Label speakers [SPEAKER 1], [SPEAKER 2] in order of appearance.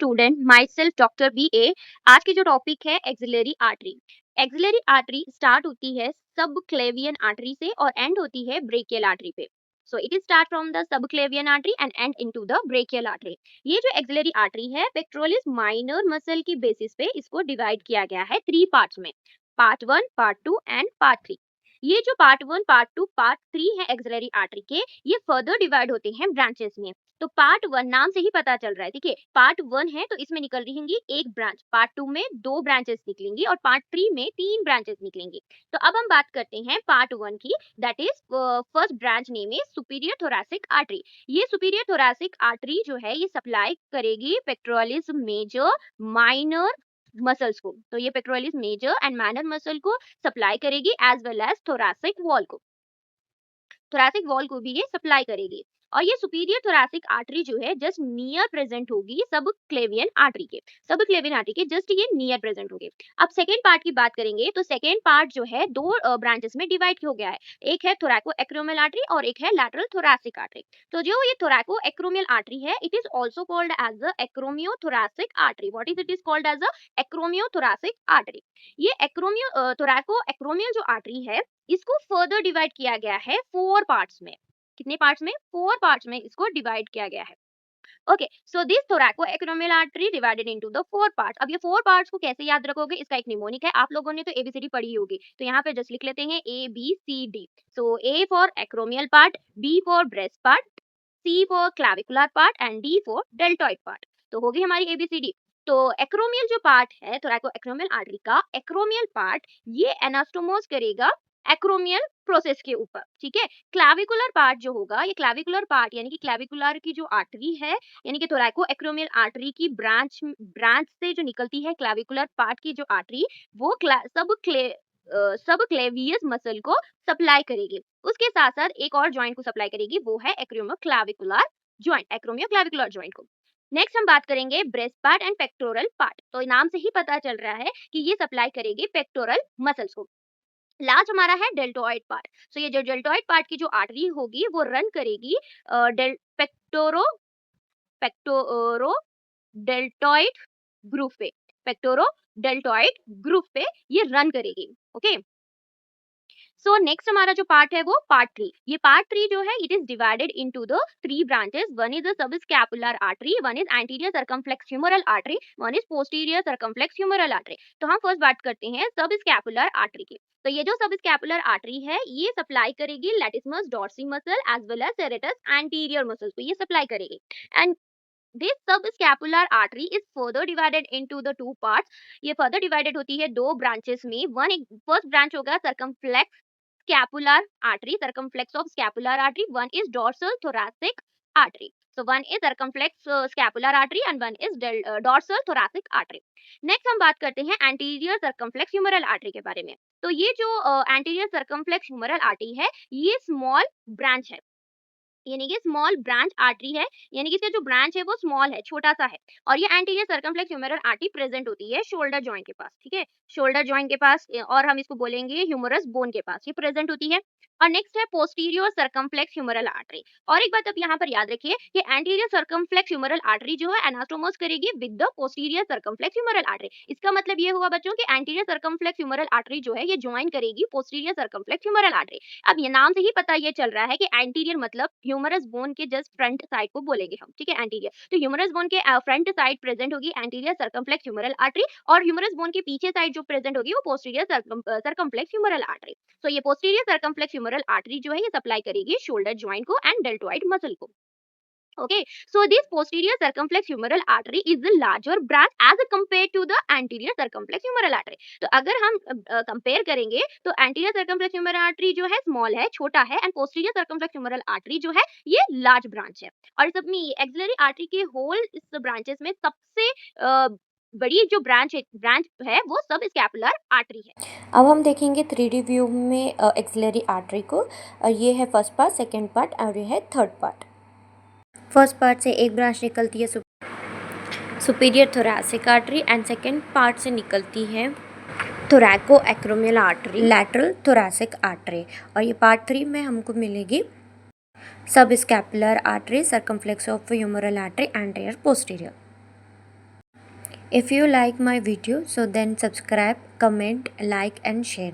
[SPEAKER 1] Student myself doctor B A. आज की जो टॉपिक है axillary artery. Axillary artery start होती है सब क्लेवियन आर्टरी से और एंड होती है ब्रेकियल आर्टरी पे। So it is start from the sub क्लेवियन artery and and into the brachial artery. ये जो एक्सिलरी आर्टरी है पेक्टोरलिस माइनर मसल की बेसिस पे इसको डिवाइड किया गया है 3 पार्ट्स में, पार्ट 1, पार्ट 2 एंड पार्ट 3। ये जो पार्ट 1, पार्ट 2, पार्ट 3 है एक्सिलरी आर्टरी के, ये फर्दर डिवाइड होते हैं ब्रांचेस में। तो पार्ट 1 नाम से ही पता चल रहा है, देखिए पार्ट 1 है तो इसमें निकल रही एक ब्रांच, पार्ट 2 में 2 ब्रांचेस निकलेंगी और पार्ट 3 में 3 ब्रांचेस निकलेंगी। तो अब हम बात करते हैं पार्ट 1 की, that is first branch name is superior thoracic artery. ये सुपीरियर थोरैसिक आर्टरी जो है ये सप्लाई करेगी पेक्टोरलिस मेजर माइनर मसल्स को। तो ये pectoralis major and minor muscle को सप्लाई करेगी as well as thoracic wall को। थोरैसिक वॉल को भी ये सप्लाई करेगी और ये सुपीरियर थोरैसिक आर्टरी जो है जस्ट नियर प्रेजेंट होगी सब क्लेवियन आर्टरी के, सब क्लेवियन आर्टरी के जस्ट ये नियर प्रेजेंट होगी। अब सेकेंड पार्ट की बात करेंगे तो सेकेंड पार्ट जो है दो ब्रांचेस में डिवाइड हो गया है, एक है थोरैको एक्रोमियल आर्टरी और एक है लैटरल थोरैसिक आर्टरी। तो जो ये थोरैको एक्रोमियल आर्टरी है it is also called as the acromio thoracic artery. What is it is called as a acromio thoracic artery. ये एक्रोमियो थोरैको एक्रोमियल जो आर्टरी है इसको फर्दर डिवाइड किया गया है 4 पार्ट्स में। कितने पार्ट्स में? 4 पार्ट्स में इसको डिवाइड किया गया है। Okay, so this थोरैको acromial artery divided into the 4 parts. अब ये 4 पार्ट्स को कैसे याद रखोगे, इसका एक निमोनिक है, आप लोगों ने तो एबीसीडी पढ़ी होगी, तो यहाँ पे जस्ट लिख लेते हैं A B C D. So A for acromial part, B for breast part, C for clavicular part and D for deltoid part. तो होगी हमारी एबीसीडी। तो एक्रोमियल जो पार्ट है थोरैको एक्रोमियल आर्टरी का, एक्रोमियल पार्ट ये एनास्टोमोस करेगा acromial process के ऊपर, ठीक है। क्लैविकुलर पार्ट जो होगा, ये क्लैविकुलर पार्ट यानी कि क्लैविकुलर की जो आर्टरी है यानी कि थोरैको एक्रोमियल आर्टरी की ब्रांच से जो निकलती है क्लैविकुलर पार्ट की जो आर्टरी, वो सब क्लेवियस मसल को सप्लाई करेगी। उसके साथ साथ एक और जॉइंट को सप्लाई करेगी, वो है एक्रोमियो क्लैविकुलर जॉइंट, एक्रोमियो क्लैविकुलर जॉइंट को। नेक्स्ट हम बात करेंगे breast part and pectoral part. तो नाम से ही पता चल रहा है कि ये सप्लाई करेगी पेक्टोरल मसल्स को। लास्ट हमारा है डेल्टोइड पार्ट। सो ये जो डेल्टोइड पार्ट की जो आर्टरी होगी वो रन करेगी पेक्टोरो पेक्टोरो डेल्टोइड ग्रुप पे, पेक्टोरो डेल्टोइड ग्रुप पे ये रन करेगी। ओके, सो नेक्स्ट हमारा जो पार्ट है वो पार्ट 3। ये पार्ट 3 जो है it is divided into the 3 branches. One is the subscapular artery, one is anterior circumflex humeral artery, one is posterior circumflex humeral artery. तो हम फर्स्ट बात करते हैं सब स्कैपुलर आर्टरी की। तो ये जो सब स्कैपुलर आर्टरी है ये सप्लाई करेगी latissimus dorsi muscle as well as serratus anterior muscles को, ये सप्लाई करेगी। And this subscapular artery is further divided into the 2 parts। ये further divided होती है 2 branches में। वन एक फर्स्ट ब्रांच होगा circumflex scapular artery, circumflex of scapular artery, one is dorsal thoracic artery। so one is circumflex scapular artery and one is dorsal thoracic artery। next हम बात करते हैं anterior circumflex humeral artery के बारे में। तो ये जो anterior circumflex humeral artery है ये small branch है, यानी कि स्मॉल ब्रांच आर्टरी है, यानी कि इसका जो ब्रांच है वो स्मॉल है, छोटा सा है। और ये anterior circumflex humeral artery present होती है शोल्डर जॉइंट के पास, ठीक है, शोल्डर जॉइंट के पास, और हम इसको बोलेंगे ह्यूमरस बोन के पास ये प्रेजेंट होती है। और नेक्स्ट है पोस्टीरियर सर्कमफ्लेक्स ह्यूमरल आर्टरी। और एक बात अब यहाँ पर याद रखिए कि एंटीरियर सर्कमफ्लेक्स ह्यूमरल आर्टरी जो है एनास्टोमोस करेगी with the posterior circumflex humeral artery. इसका मतलब ये हुआ बच्चों कि एंटीरियर सर्कमफ्लेक्स ह्यूमरल आर्टरी जो है ये ज्वाइन करेगी पोस्टीरियर सर्कमफ्लेक्स ह्यूमरल आर्टरी। अब ये नाम से ही पता ये चल रहा है कि एंटीरियर मतलब ह्यूमरस बोन के जस्ट फ्रंट साइड को बोलेंगे हम, ठीक है, एंटीरियर। तो ह्यूमरस बोन के फ्रंट साइड प्रेजेंट होगी एंटीरियर सर्कमफ्लेक्स ह्यूमरल आर्टरी और ह्यूमरस बोन के पीछे साइड जो प्रेजेंट होगी वो पोस्टीरियर सर्कमफ्लेक्स ह्यूमरल आर्टरी। तो ये पोस्टीरियर सर्कमफ्लेक्स ह्यूमरल आर्टरी जो है ये सप्लाई करेगी शोल्डर जॉइंट को एंड डेल्टोइड मसल को। Okay, so this posterior circumflex humeral artery is the larger branch as compared to the anterior circumflex humeral artery। तो अगर हम कंपेयर करेंगे तो anterior circumflex humeral artery जो है स्मॉल है, छोटा है, and posterior circumflex humeral artery जो है ये लार्ज ब्रांच है। और इस अपनी एक्सिलरी आर्टरी के होल इस ब्रांचेस में सबसे बड़ी जो ब्रांच है वो सब स्कैपुलर आर्टरी है।
[SPEAKER 2] अब हम देखेंगे 3D व्यू में एक्सिलरी आर्टरी को। ये है फर्स्ट पार्ट, सेकेंड पार्ट और ये है थर्ड पार्ट। फर्स्ट पार्ट से एक ब्रांच निकलती है superior thoracic artery and second part से निकलती है thoraco acromial artery, lateral thoracic artery. और ये पार्ट 3 में हमको मिलेगी subscapular artery, circumflex of humeral artery, anterior posterior. If you like my video, so then subscribe, comment, like and share.